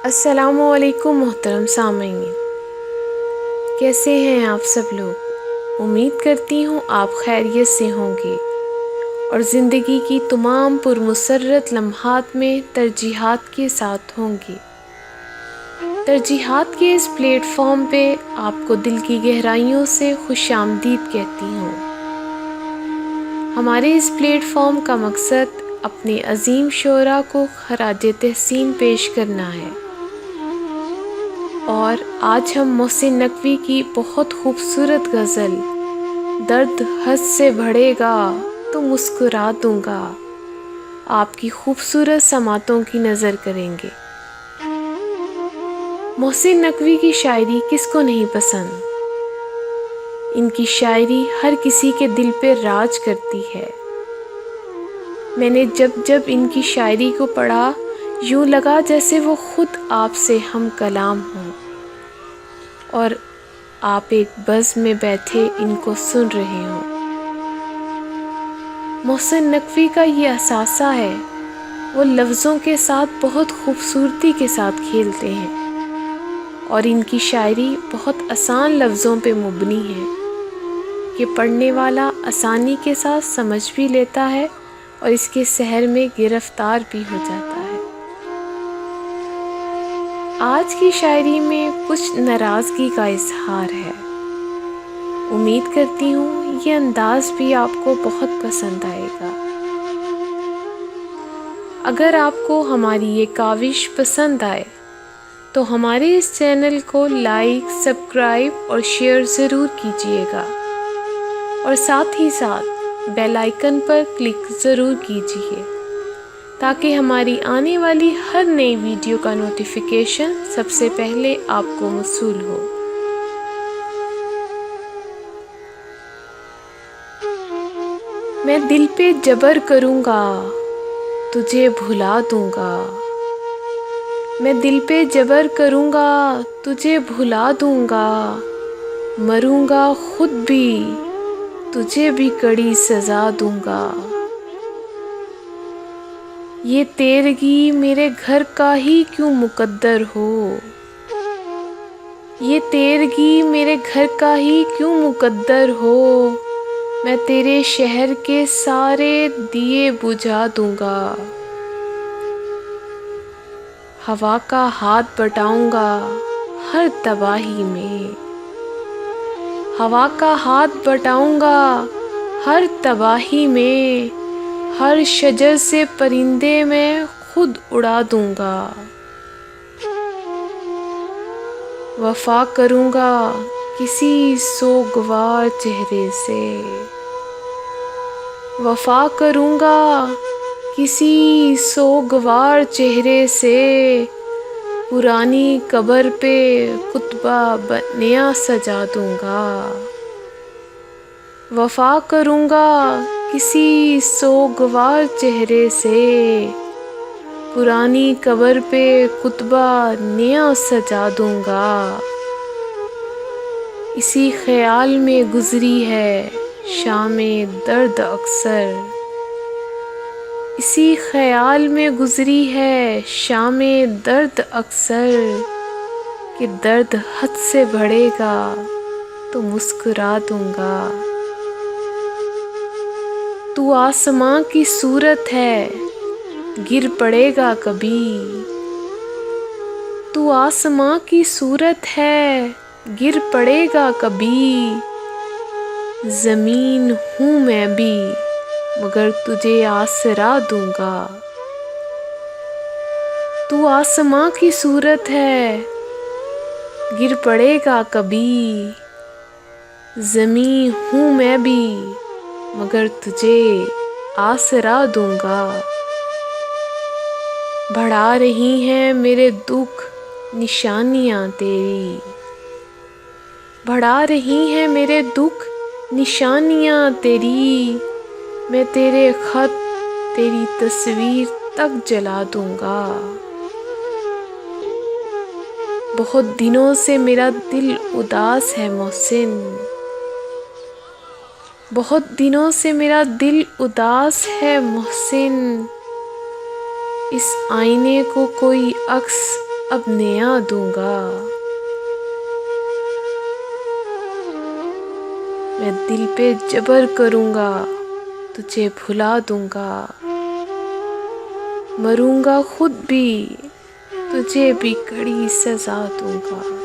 السلام علیکم محترم سامعین، کیسے ہیں آپ سب لوگ؟ امید کرتی ہوں آپ خیریت سے ہوں گے اور زندگی کی تمام پرمسرت لمحات میں ترجیحات کے ساتھ ہوں گے۔ ترجیحات کے اس پلیٹ فارم پہ آپ کو دل کی گہرائیوں سے خوش آمدید کہتی ہوں۔ ہمارے اس پلیٹ فارم کا مقصد اپنے عظیم شعراء کو خراج تحسین پیش کرنا ہے، اور آج ہم محسن نقوی کی بہت خوبصورت غزل درد حد سے بڑھے گا تو مسکرا دوں گا آپ کی خوبصورت سماعتوں کی نظر کریں گے۔ محسن نقوی کی شاعری کس کو نہیں پسند؟ ان کی شاعری ہر کسی کے دل پہ راج کرتی ہے۔ میں نے جب ان کی شاعری کو پڑھا، یوں لگا جیسے وہ خود آپ سے ہم کلام ہوں اور آپ ایک بزم میں بیٹھے ان کو سن رہے ہوں۔ محسن نقوی کا یہ اثاثہ ہے، وہ لفظوں کے ساتھ بہت خوبصورتی کے ساتھ کھیلتے ہیں، اور ان کی شاعری بہت آسان لفظوں پہ مبنی ہے کہ پڑھنے والا آسانی کے ساتھ سمجھ بھی لیتا ہے اور اس کے سحر میں گرفتار بھی ہو جاتا ہے۔ آج کی شاعری میں کچھ ناراضگی کا اظہار ہے۔ امید کرتی ہوں یہ انداز بھی آپ کو بہت پسند آئے گا۔ اگر آپ کو ہماری یہ کاوش پسند آئے تو ہمارے اس چینل کو لائک، سبسکرائب اور شیئر ضرور کیجیے گا، اور ساتھ ہی ساتھ بیل آئیکن پر کلک ضرور کیجیے تاکہ ہماری آنے والی ہر نئی ویڈیو کا نوٹیفیکیشن سب سے پہلے آپ کو موصول ہو۔ میں دل پہ جبر کروں گا، تجھے بھلا دوں گا۔ میں دل پہ جبر کروں گا، تجھے بھلا دوں گا۔ مروں گا خود بھی، تجھے بھی کڑی سزا دوں گا۔ یہ تیرگی میرے گھر کا ہی کیوں مقدر ہو، یہ تیرگی میرے گھر کا ہی کیوں مقدر ہو۔ میں تیرے شہر کے سارے دیے بجھا دوں گا۔ ہوا کا ہاتھ بٹاؤں گا ہر تباہی میں، ہوا کا ہاتھ بٹاؤں گا ہر تباہی میں۔ ہر شجر سے پرندے میں خود اڑا دوں گا۔ وفا کروں گا کسی سوگوار چہرے سے، وفا کروں گا کسی سوگوار چہرے سے۔ پرانی قبر پہ خطبہ نیا سجا دوں گا۔ وفا کروں گا کسی سوگوار چہرے سے، پرانی قبر پہ خطبہ نیا سجا دوں گا۔ اسی خیال میں گزری ہے شام درد اکثر، اسی خیال میں گزری ہے شام درد اکثر، کہ درد حد سے بڑھے گا تو مسکرا دوں گا۔ تو آسماں کی صورت ہے، گر پڑے گا کبھی۔ تو آسماں کی صورت ہے، گر پڑے گا کبھی۔ زمین ہوں میں بھی مگر تجھے آسرا دوں گا۔ تو آسماں کی صورت ہے، گر پڑے گا کبھی۔ زمین ہوں میں بھی مگر تجھے آسرا دوں گا۔ بڑھا رہی ہیں میرے دکھ نشانیاں تیری، بڑھا رہی ہیں میرے دکھ نشانیاں تیری۔ میں تیرے خط تیری تصویر تک جلا دوں گا۔ بہت دنوں سے میرا دل اداس ہے محسن، بہت دنوں سے میرا دل اداس ہے محسن۔ اس آئینے کو کوئی عکس اب نیا دوں گا، میں دل پہ جبر کروں گا، تجھے بھلا دوں گا، مروں گا خود بھی، تجھے بھی کڑی سزا دوں گا۔